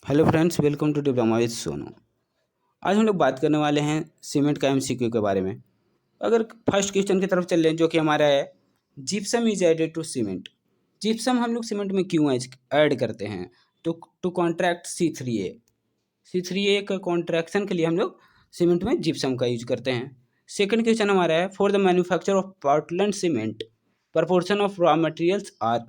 Hello friends, welcome to diploma with Sonu. आज हम लोग बात करने वाले हैं सीमेंट का एमसीक्यू के बारे में। अगर फर्स्ट क्वेश्चन की तरफ चल रहे हैं जो कि हमारा है, gypsum is added to cement. Gypsum हम लोग सीमेंट में क्यों ऐड करते हैं? To contract C three A का कॉन्ट्रैक्शन के लिए हम लोग सीमेंट में जिप्सम का यूज करते हैं। सेकंड क्वेश्चन हमारा है, for the manufacture of Portland cement proportion of raw materials are.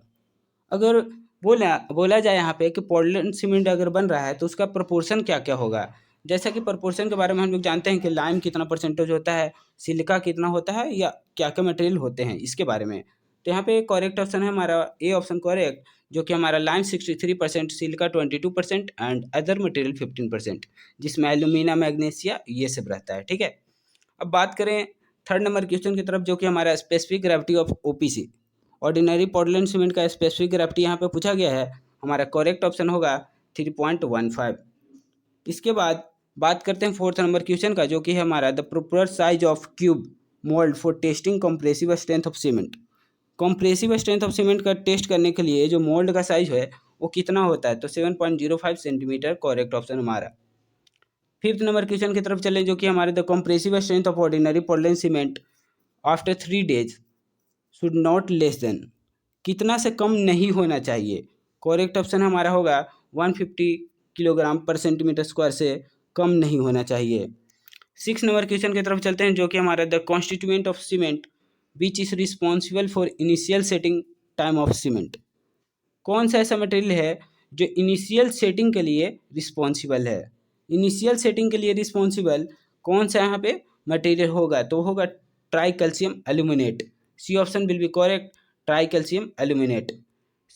अगर बोला जाए यहाँ पे कि पोर्टलैंड सीमेंट अगर बन रहा है तो उसका प्रोपोर्शन क्या क्या होगा। जैसा कि प्रोपोर्शन के बारे में हम लोग जानते हैं कि लाइम कितना परसेंटेज होता है, सिलिका कितना होता है, या क्या क्या मटेरियल होते हैं इसके बारे में। तो यहाँ पे करेक्ट ऑप्शन है हमारा ए ऑप्शन करेक्ट, जो कि हमारा lime 63%, silica 22% and other material 15%, जिसमें एल्यूमिना, मैग्नीशिया ये सब रहता है। ठीक है, अब बात करें थर्ड नंबर क्वेश्चन की तरफ, जो कि हमारा specific gravity of OPC, ordinary Portland cement का स्पेसिफिक ग्रेविटी यहाँ पे पूछा गया है। हमारा करेक्ट ऑप्शन होगा 3.15। इसके बाद बात करते हैं फोर्थ नंबर क्वेश्चन का, जो कि है हमारा the proper size of cube mould for testing compressive strength of cement. Compressive strength of cement का टेस्ट करने के लिए जो मोल्ड का साइज है वो कितना होता है? तो 7.05 सेंटीमीटर करेक्ट ऑप्शन हमारा। फिफ्थ नंबर क्वेश्चन की तरफ चलें, जो कि हमारे the compressive strength of ordinary Portland cement after 3 days should not less than, कितना से कम नहीं होना चाहिए? करेक्ट ऑप्शन हमारा होगा 150 किलोग्राम पर सेंटीमीटर स्क्वायर से कम नहीं होना चाहिए। सिक्स नंबर क्वेश्चन की तरफ चलते हैं, जो कि हमारा the constituent of cement which is responsible for initial setting time of cement. कौन सा ऐसा मटेरियल है जो इनिशियल सेटिंग के लिए रिस्पॉन्सिबल है? इनिशियल सेटिंग के लिए रिस्पॉन्सिबल कौन सा यहाँ पे मटेरियल होगा? तो होगा tri calcium aluminate. C option will be correct, tri calcium aluminate.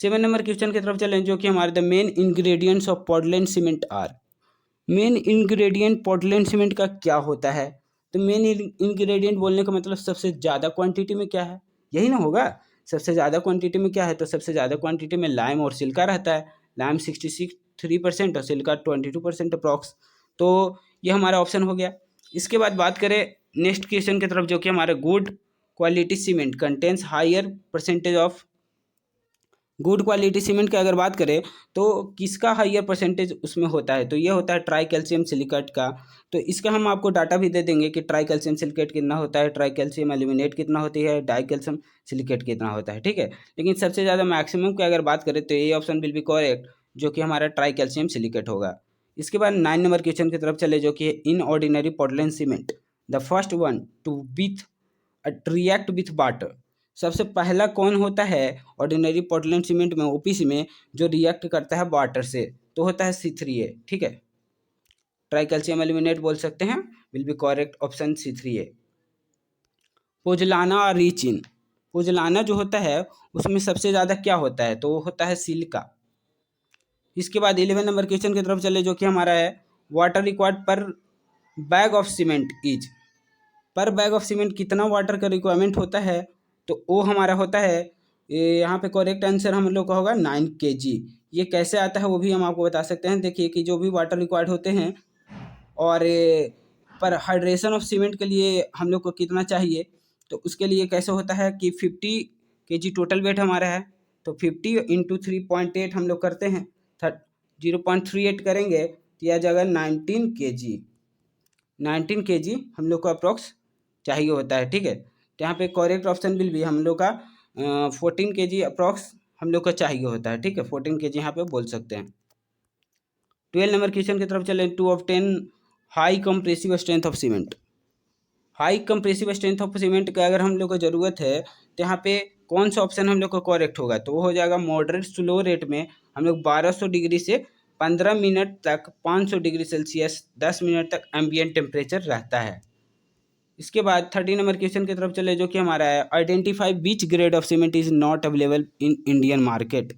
Seven number question की तरफ चलें, जो कि हमारे the main ingredients of Portland cement are. Main ingredient Portland cement का क्या होता है? तो मेन इंग्रेडिएंट बोलने का मतलब सबसे ज़्यादा क्वांटिटी में क्या है, यही ना होगा। सबसे ज़्यादा क्वांटिटी में क्या है? तो सबसे ज़्यादा क्वांटिटी में लाइम और सिल्का रहता है। लाइम 63% और सिल्का 22% अप्रॉक्स। तो ये हमारा ऑप्शन हो गया। इसके बाद बात करें नेक्स्ट क्वेश्चन की तरफ, जो कि हमारा good quality cement contains higher percentage of. Good quality cement की अगर बात करें तो किसका हाइयर परसेंटेज उसमें होता है? तो ये होता है ट्राई कैल्शियम सिलिकेट का। तो इसका हम आपको डाटा भी दे देंगे कि ट्राई कैल्शियम सिलिकेट कितना होता है, ट्राई कैल्शियम एल्यूमिनेट कितना होती है, डाई कैल्शियम सिलिकेट कितना होता है। ठीक है, लेकिन सबसे ज़्यादा मैक्सिमम की अगर बात करें तो ये ऑप्शन विल बी करेक्ट, जो कि हमारा ट्राई कैल्शियम सिलिकेट होगा। इसके बाद 9 नंबर क्वेश्चन की तरफ चले, जो कि in ordinary Portland cement the first one two with react with water. सबसे पहला कौन होता है ऑर्डिनरी पोर्टलैंड सीमेंट में, ओपीसी में, जो रिएक्ट करता है वाटर से? तो होता है C3A। ठीक है, ट्राई कैल्शियम एल्यूमिनेट बोल सकते हैं, will be correct option C3A। पोजलाना और रीचिन, पोजलाना जो होता है उसमें सबसे ज़्यादा क्या होता है? तो वो होता है सिलिका। इसके बाद 11 नंबर क्वेश्चन की तरफ चले, जो कि हमारा है वाटर रिक्वायर्ड पर बैग ऑफ सीमेंट इज। पर बैग ऑफ सीमेंट कितना वाटर का रिक्वायरमेंट होता है? तो वो हमारा होता है, यहाँ पे करेक्ट आंसर हम लोग का होगा 9 kg। ये कैसे आता है वो भी हम आपको बता सकते हैं। देखिए कि जो भी वाटर रिक्वायर्ड होते हैं और पर हाइड्रेशन ऑफ सीमेंट के लिए हम लोग को कितना चाहिए, तो उसके लिए कैसे होता है कि 50 kg टोटल वेट हमारा है, तो 50 इंटू 3.8 हम लोग करते हैं, 0.38 करेंगे तो यह जगह 19 kg। 19 kg हम लोग को अप्रोक्स चाहिए होता है। ठीक है, तो यहाँ पे करेक्ट ऑप्शन विल भी हम लोग का 14 kg अप्रॉक्स हम लोग का चाहिए होता है। ठीक है, 14 kg यहाँ पे बोल सकते हैं। 12 नंबर क्वेश्चन की तरफ चलें, to obtain high compressive strength of cement. High compressive strength of cement का अगर हम लोग को ज़रूरत है तो यहाँ पे कौन सा ऑप्शन हम लोग को करेक्ट होगा? तो वो हो जाएगा मॉडरेट स्लो रेट में हम लोग 1200 डिग्री से 15 मिनट तक 500 डिग्री सेल्सियस 10 मिनट तक एम्बिएंट टेम्परेचर रहता है। इसके बाद 30 नंबर क्वेश्चन की तरफ चले, जो कि हमारा है identify which grade of cement is not available in Indian market.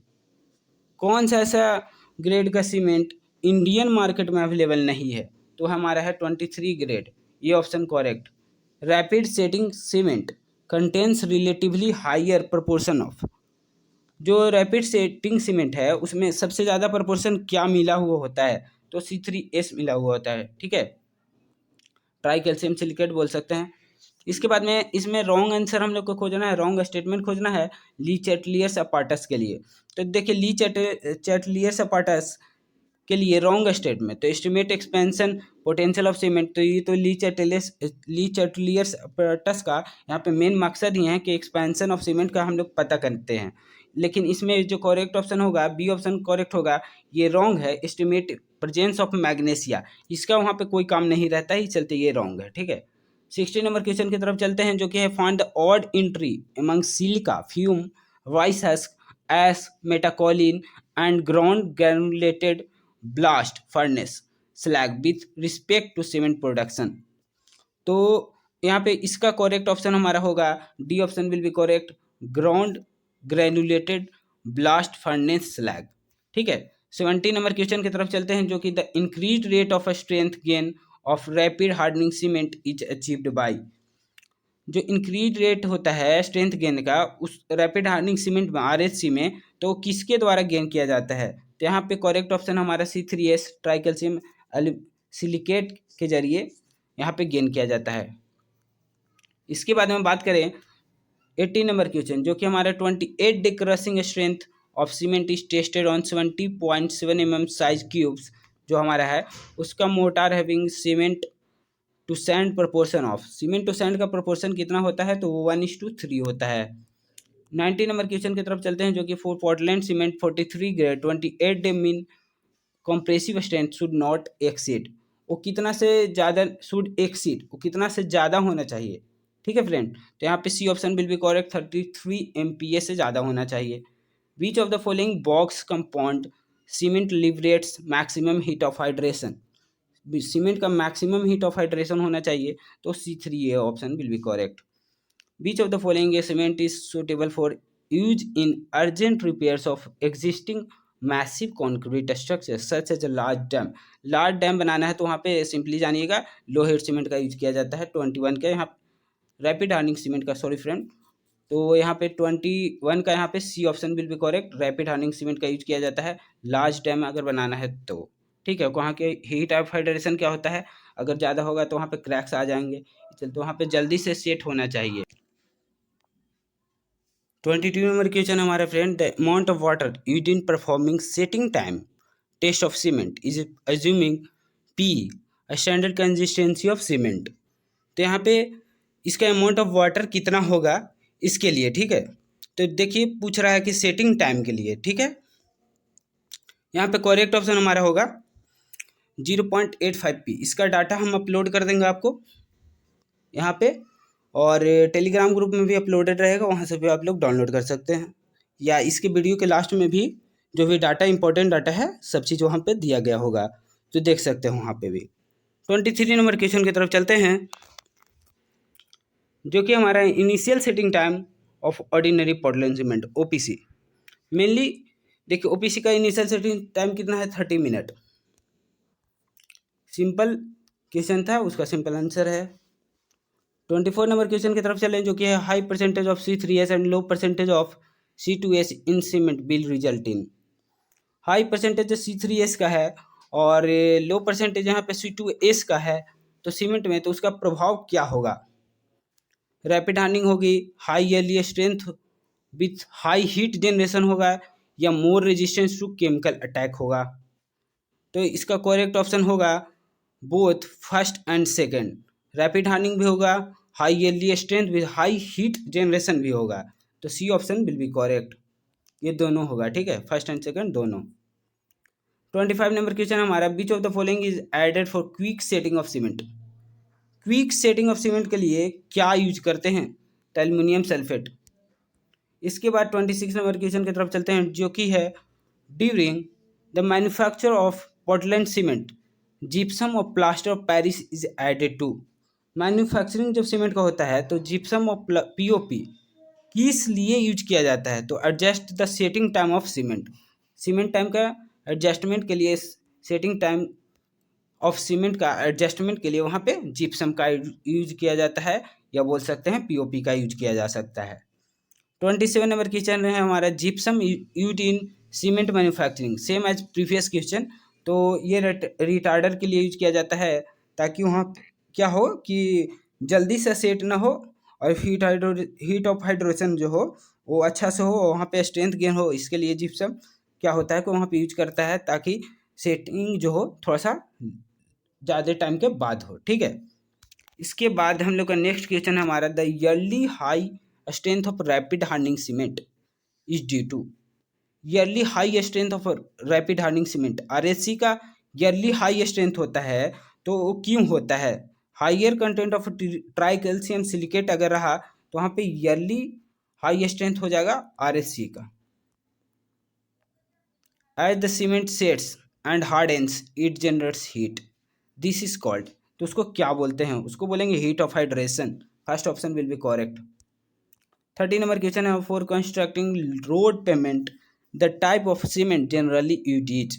कौन सा ऐसा ग्रेड का सीमेंट इंडियन मार्केट में अवेलेबल नहीं है? तो हमारा है 23 ग्रेड, ये option correct. Rapid setting cement contains relatively higher proportion of. जो रैपिड सेटिंग सीमेंट है उसमें सबसे ज़्यादा प्रपोर्शन क्या मिला हुआ होता है? तो C3S मिला हुआ होता है। ठीक है, ट्राई कैल्शियम सिलिकेट बोल सकते हैं। इसके बाद में इसमें रॉन्ग आंसर हम लोग को खोजना है, रॉन्ग स्टेटमेंट खोजना है ली चैटलियर्स अपार्टस के लिए। तो देखिए ली चैटलियर्स अपार्टस के लिए रॉन्ग स्टेट में, तो estimate expansion potential of cement, तो ये तो ली चैटलियर्स apparatus का यहाँ पे मेन मकसद ही है कि एक्सपेंशन ऑफ सीमेंट का हम लोग पता करते हैं। लेकिन इसमें जो करेक्ट ऑप्शन होगा, बी ऑप्शन करेक्ट होगा, ये रॉन्ग है। एस्टिमेट प्रेजेंस ऑफ मैग्नीशिया, इसका वहाँ पे कोई काम नहीं रहता है, इस चलते ये रॉन्ग है, ठीक है। 16 नंबर क्वेश्चन की तरफ चलते हैं, जो कि है find the odd entry among silica fume vice S metakaolin and ground granulated blast furnace slag with respect to cement production. तो यहाँ पे इसका करेक्ट ऑप्शन हमारा होगा D option will be correct, ground granulated blast furnace slag, ठीक है। 17 number question की तरफ चलते हैं, जो कि the increase rate of strength gain of rapid hardening cement is achieved by, जो इंक्रीज रेट होता है स्ट्रेंथ गेन का उस रैपिड हार्डनिंग सीमेंट में आरएचसी में, तो किसके द्वारा गेन किया जाता है, तो यहाँ पे करेक्ट ऑप्शन हमारा C3S ट्राइकैल्शियम सिलिकेट के जरिए यहाँ पे गेन किया जाता है। इसके बाद में बात करें 18 नंबर क्वेश्चन, जो कि हमारा 28 day crushing strength of cement is tested on 70.7 mm size cubes, जो हमारा है उसका mortar having cement to sand proportion of, cement to sand का प्रोपोर्शन कितना होता है, तो वो 1:3 होता है। 90 नंबर क्वेश्चन की तरफ चलते हैं, जो कि for Portland cement 43 grade 28 day mean compressive strength should not exceed, वो कितना से ज़्यादा शुड एक्सीड, वो कितना से ज़्यादा होना चाहिए, ठीक है फ्रेंड। तो यहाँ पे C option will be correct, 33 MPa से ज़्यादा होना चाहिए। Which of the following Bogue compound cement liberates maximum heat of hydration, cement का मैक्सिमम हीट ऑफ हाइड्रेशन होना चाहिए, तो C3A option will be correct. Which of the following cement is suitable for use in urgent repairs of existing massive concrete structure such as large dam, large dam बनाना है तो वहाँ पे simply जानिएगा low heat cement का use किया जाता है 21 का, यहाँ रैपिड हार्डनिंग सीमेंट का, सॉरी फ्रेंड, तो यहाँ पे 21 का यहाँ पे C option will be correct, rapid hardening cement का यूज किया जाता है लार्ज डैम अगर बनाना है तो, ठीक है। वहाँ के हीट ऑफ हाइड्रेशन क्या होता है, अगर ज़्यादा होगा तो वहाँ पे क्रैक्स आ जाएंगे, तो वहाँ पे जल्दी से सेट होना चाहिए। 22 नंबर क्वेश्चन हमारे friend, the amount of water used in performing setting time test of cement is assuming P a standard consistency of cement, तो यहाँ पे इसका अमाउंट ऑफ वाटर कितना होगा इसके लिए, ठीक है। तो देखिए पूछ रहा है कि सेटिंग टाइम के लिए, ठीक है। यहाँ पे करेक्ट ऑप्शन हमारा होगा 0.85P, इसका डाटा हम अपलोड कर देंगे आपको यहाँ पे, और टेलीग्राम ग्रुप में भी अपलोडेड रहेगा, वहाँ से भी आप लोग डाउनलोड कर सकते हैं, या इसके वीडियो के लास्ट में भी जो भी डाटा इंपॉर्टेंट डाटा है सब चीज़ वहाँ पे दिया गया होगा, तो देख सकते हैं वहाँ पे भी। 23 नंबर क्वेश्चन की तरफ चलते हैं, जो कि हमारा initial setting time of ordinary Portland cement OPC, mainly देखिए OPC का इनिशियल सेटिंग टाइम कितना है, 30 मिनट। सिंपल क्वेश्चन था, उसका सिंपल आंसर है। 24 नंबर क्वेश्चन की तरफ चलें, जो कि है high percentage of C3S and low percentage of C2S in cement will result in, high percentage C3S का है और लो परसेंटेज यहाँ पे C2S का है, तो सीमेंट में तो उसका प्रभाव क्या होगा, रैपिड हार्डनिंग होगी, high early strength with high heat generation होगा, या more resistance to chemical attack होगा, तो इसका करेक्ट ऑप्शन होगा both first and second, rapid hardening भी होगा, high early strength with high heat generation भी होगा, तो C option will be correct, ये दोनों होगा, ठीक है, फर्स्ट एंड सेकंड दोनों। 25 नंबर क्वेश्चन हमारा, which of the following is added for quick setting of cement, quick setting of cement के लिए क्या यूज करते हैं, तो एल्युमिनियम सल्फेट। इसके बाद 26 नंबर क्वेश्चन की तरफ चलते हैं, जो कि है during the manufacture of Portland cement gypsum और plaster of Paris is added to, manufacturing जब सीमेंट का होता है तो जिप्सम और POP किस लिए यूज किया जाता है, तो adjust the setting time of cement, cement time का एडजस्टमेंट के लिए, सेटिंग टाइम ऑफ सीमेंट का एडजस्टमेंट के लिए वहाँ पे जिप्सम का यूज किया जाता है, या बोल सकते हैं POP का यूज किया जा सकता है। 27 नंबर क्वेश्चन है हमारा, gypsum use in cement manufacturing same as previous question, तो ये रिटार्डर के लिए यूज किया जाता है ताकि वहाँ क्या हो कि जल्दी से सेट ना हो, और हीट ऑफ हाइड्रेशन जो हो वो अच्छा से हो, वहाँ पे स्ट्रेंथ गेन हो, इसके लिए जिप्सम क्या होता है कि वहाँ पे यूज करता है ताकि सेटिंग जो हो थोड़ा सा ज़्यादा टाइम के बाद हो, ठीक है। इसके बाद हम लोग का नेक्स्ट क्वेश्चन है हमारा, the early high strength of rapid hardening cement is due to. Early high strength of rapid hardening cement, RSC का ईयरली हाई स्ट्रेंथ होता है, तो वो क्यों होता है? Higher content of tri calcium silicate अगर रहा तो वहाँ पे ईयरली हाई स्ट्रेंथ हो जाएगा आरएससी का। As the cement sets and hardens it generates heat, this is called. तो उसको क्या बोलते हैं? उसको बोलेंगे heat of hydration. First option will be correct. 30 number question है, for constructing road pavement the type of cement generally use is.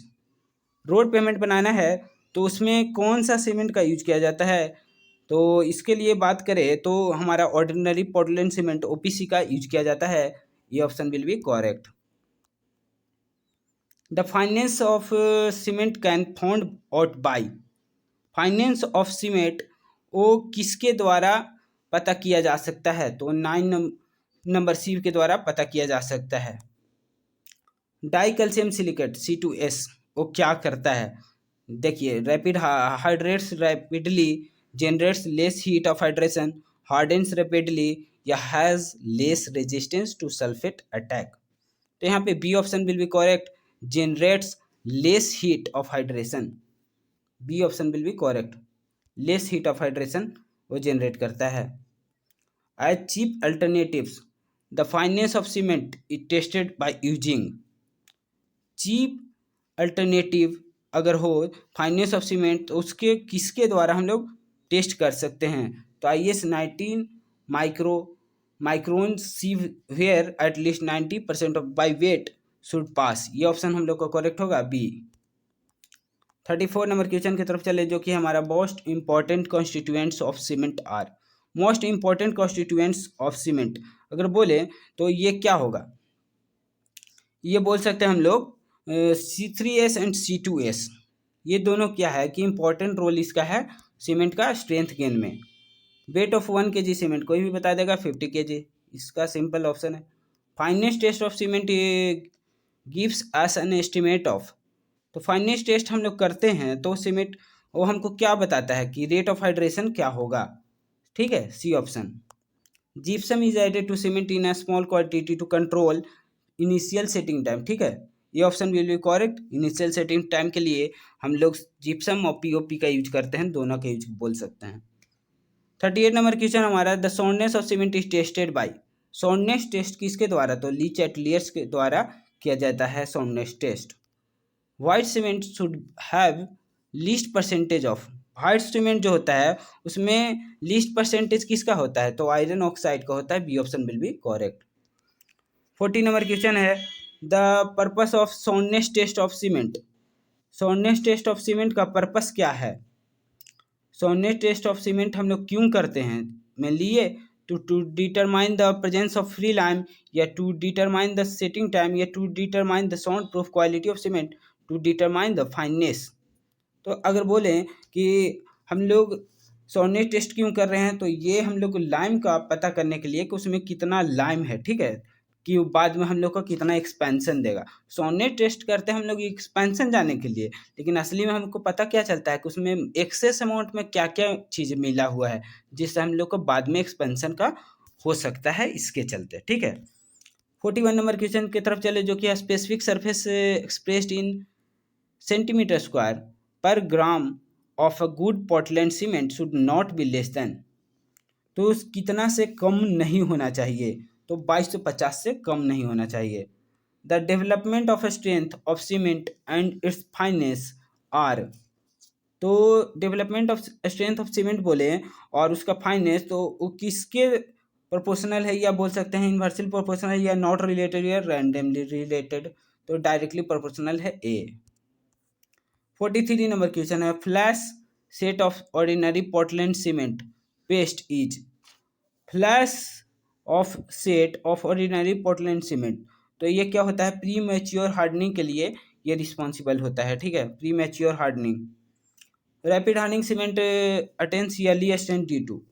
Road pavement बनाना है तो उसमें कौन सा सीमेंट का यूज किया जाता है? तो इसके लिए बात करें तो हमारा ऑर्डिनरी पोर्टलैंड सीमेंट ओपीसी का यूज किया जाता है। ये option will be correct. The fineness of cement can found out by. Finance of cement वो किसके द्वारा पता किया जा सकता है? तो 9 नंबर सी के द्वारा पता किया जा सकता है। डाई कैल्शियम सिलिकेट C2S वो क्या करता है? देखिए, rapid hydrates rapidly, generates less heat of hydration, hardens rapidly, या has less resistance to sulphate attack. तो यहाँ पे B option will be correct, generates less heat of hydration. B option will be correct, less heat of hydration वो generate करता है। As cheap alternatives the fineness of cement is tested by using. Cheap alternative अगर हो finance of cement तो उसके किसके द्वारा हम लोग टेस्ट कर सकते हैं? तो IS 19 micron sieve where at least 90% of by weight should pass. ये ऑप्शन हम लोग का करेक्ट होगा, बी। 34 नंबर क्वेश्चन की तरफ चले, जो कि हमारा most important constituents of cement are. Most important constituents of cement अगर बोले तो ये क्या होगा? ये बोल सकते हैं हम लोग C3S एंड C2S। ये दोनों क्या है कि इंपॉर्टेंट रोल इसका है सीमेंट का स्ट्रेंथ गेन में। वेट ऑफ 1 kg सीमेंट कोई भी बता देगा 50 kg, इसका सिंपल ऑप्शन है। Fineness test of cement gives us an estimate of. तो फाइनेस्ट टेस्ट हम लोग करते हैं तो सीमेंट वो हमको क्या बताता है कि रेट ऑफ हाइड्रेशन क्या होगा, ठीक है, C option. Gypsum is added to cement in a small quantity to control initial setting time, ठीक है, ये option will be correct. Initial setting time के लिए हम लोग जिप्सम और पीओपी का यूज करते हैं, दोनों का यूज बोल सकते हैं। 38 नंबर क्वेश्चन हमारा, the soundness of cement is tested by. Soundness test किसके द्वारा? तो ली चैटलियर्स के द्वारा किया जाता है soundness test. White cement should have least percentage of. White cement जो होता है उसमें लीस्ट परसेंटेज किसका होता है? तो आयरन ऑक्साइड का होता है, B option will be correct. 40 number question है, the purpose of soundness test of cement. Soundness test of cement का पर्पस क्या है? सॉन्डनेस टेस्ट ऑफ सीमेंट हम लोग क्यों करते हैं? मेनली ये to determine the presence of free lime, या to determine the setting time, या to determine the sound proof quality of cement, to determine the fineness. तो अगर बोलें कि हम लोग सॉन्डनेस टेस्ट क्यों कर रहे हैं, तो ये हम लोग लाइम का पता करने के लिए कि उसमें कितना लाइम है, ठीक है, कि बाद में हम लोग को कितना एक्सपेंशन देगा। सॉन्डनेस टेस्ट करते हैं हम लोग एक्सपेंशन जाने के लिए, लेकिन असली में हमको पता क्या चलता है कि उसमें एक्सेस अमाउंट में क्या क्या चीज़ मिला हुआ है, जिससे हम लोग को बाद में एक्सपेंशन का हो सकता है, इसके चलते, ठीक है। 41 नंबर क्वेश्चन की तरफ चले, जो कि specific surface expressed in centimetre square per gram of a good Portland cement should not be less than. तो कितना से कम नहीं होना चाहिए? तो 2250 से कम नहीं होना चाहिए। The development of strength of cement and its fineness are. तो development of strength of cement बोले और उसका फाइनेस, तो वो किसके प्रोपोर्शनल है, या बोल सकते हैं इन्वर्सली प्रोपोर्शनल है, या नॉट रिलेटेड, या रैंडमली रिलेटेड? तो डायरेक्टली प्रोपोर्शनल है, ए। 43 नंबर क्वेश्चन है, flash set of ordinary Portland cement paste is. Flash of set of ordinary Portland cement, तो ये क्या होता है? प्री मैच्योर हार्डनिंग के लिए ये रिस्पॉन्सिबल होता है, ठीक है, premature hardening. Rapid hardening cement attains early strength due to.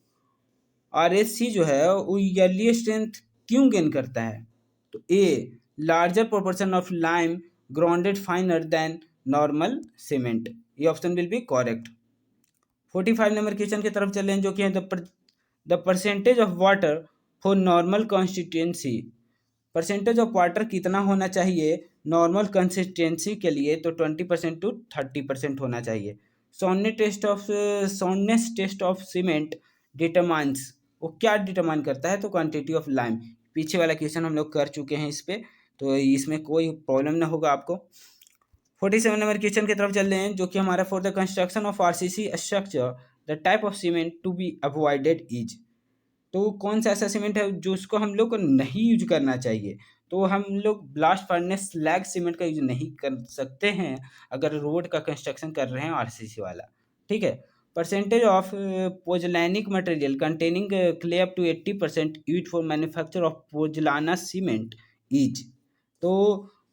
RSC जो है वो ईयरली स्ट्रेंथ क्यों गेन करता है? तो A, larger proportion of lime grounded finer than normal cement. ये option will be correct. 45 number question की तरफ चलें जो कि है the percentage of water for normal consistency. Percentage of water कितना होना चाहिए नॉर्मल कंसिस्टेंसी के लिए, तो 20% टू 30% होना चाहिए। सॉन्नेस टेस्ट ऑफ सीमेंट डिटरमाइंस, वो क्या डिटरमाइन करता है, तो क्वांटिटी ऑफ लाइम। पीछे वाला क्वेश्चन हम लोग कर चुके हैं इस पे, तो इसमें कोई प्रॉब्लम ना होगा आपको। 47 नंबर क्वेश्चन की तरफ चल रहे हैं जो कि हमारा for the construction of RCC structure the type of cement to be avoided is. तो कौन सा ऐसा सीमेंट है जो उसको हम लोग को नहीं यूज करना चाहिए, तो हम लोग ब्लास्ट फर्नेस स्लैग सीमेंट का यूज नहीं कर सकते हैं अगर रोड का कंस्ट्रक्शन कर रहे हैं आरसीसी वाला। ठीक है। Percentage of pozzolanic material containing clay up to 80% use for manufacture of pozzolana cement is. तो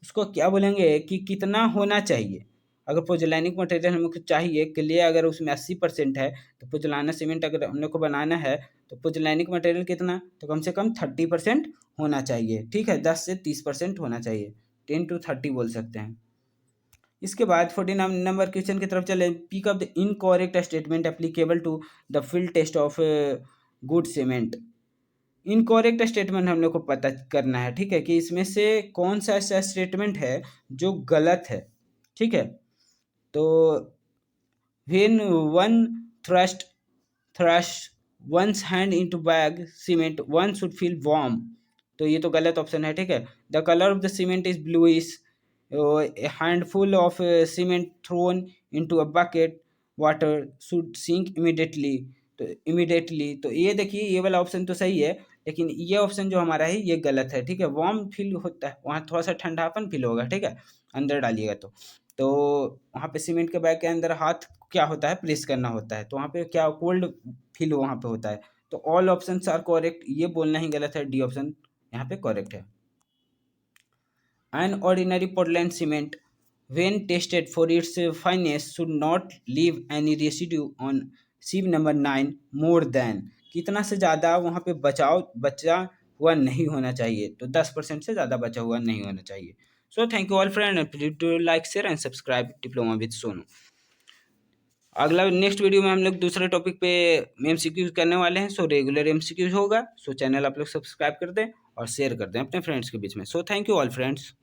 उसको क्या बोलेंगे कि कितना होना चाहिए। अगर पोजलैनिक मटेरियल हमको चाहिए क्ले, अगर उसमें 80% है, तो पोजलाना सीमेंट अगर हम लोग को बनाना है तो पोजलैनिक मटेरियल कितना, तो कम से कम 30% होना चाहिए। ठीक है, 10 से 30% होना चाहिए, 10 to 30 बोल सकते हैं। इसके बाद 49 नंबर क्वेश्चन की तरफ चले। Pick up the incorrect statement applicable to the field test of good cement. Incorrect statement हम लोग को पता करना है। ठीक है, कि इसमें से कौन सा ऐसा स्टेटमेंट है जो गलत है। ठीक है, तो when one thrust one's hand into bag cement one should feel warm, तो ये तो गलत ऑप्शन है। ठीक है, the colour of the cement is bluish, a handful of cement thrown into a bucket water should sink immediately, तो ये देखिए ये वाला ऑप्शन तो सही है, लेकिन ये ऑप्शन जो हमारा है ये गलत है। ठीक है, वार्म फील होता है, वहाँ थोड़ा सा ठंडापन फील होगा। ठीक है, अंदर डालिएगा तो वहाँ पे सीमेंट के बैग के अंदर हाथ क्या होता है, प्रेस करना होता है, तो वहाँ पे क्या कोल्ड फील वहाँ पे होता है। तो ऑल ऑप्शन आर करेक्ट, ये बोलना ही गलत है, डी ऑप्शन यहाँ पे करेक्ट है। An ordinary Portland cement, when tested for its fineness, should not leave any residue on sieve number 9 more than, कितना से ज़्यादा वहाँ पे बचा हुआ नहीं होना चाहिए, तो 10% से ज़्यादा बचा हुआ नहीं होना चाहिए। So thank you all friend, please to like share and subscribe diploma with Sonu. अगला नेक्स्ट वीडियो में हम लोग दूसरे टॉपिक पे एमसीक्यूज करने वाले हैं। सो रेगुलर एमसीक्यूज होगा, सो चैनल आप लोग सब्सक्राइब कर दें और शेयर कर दें अपने फ्रेंड्स के बीच में। सो थैंक यू ऑल फ्रेंड्स।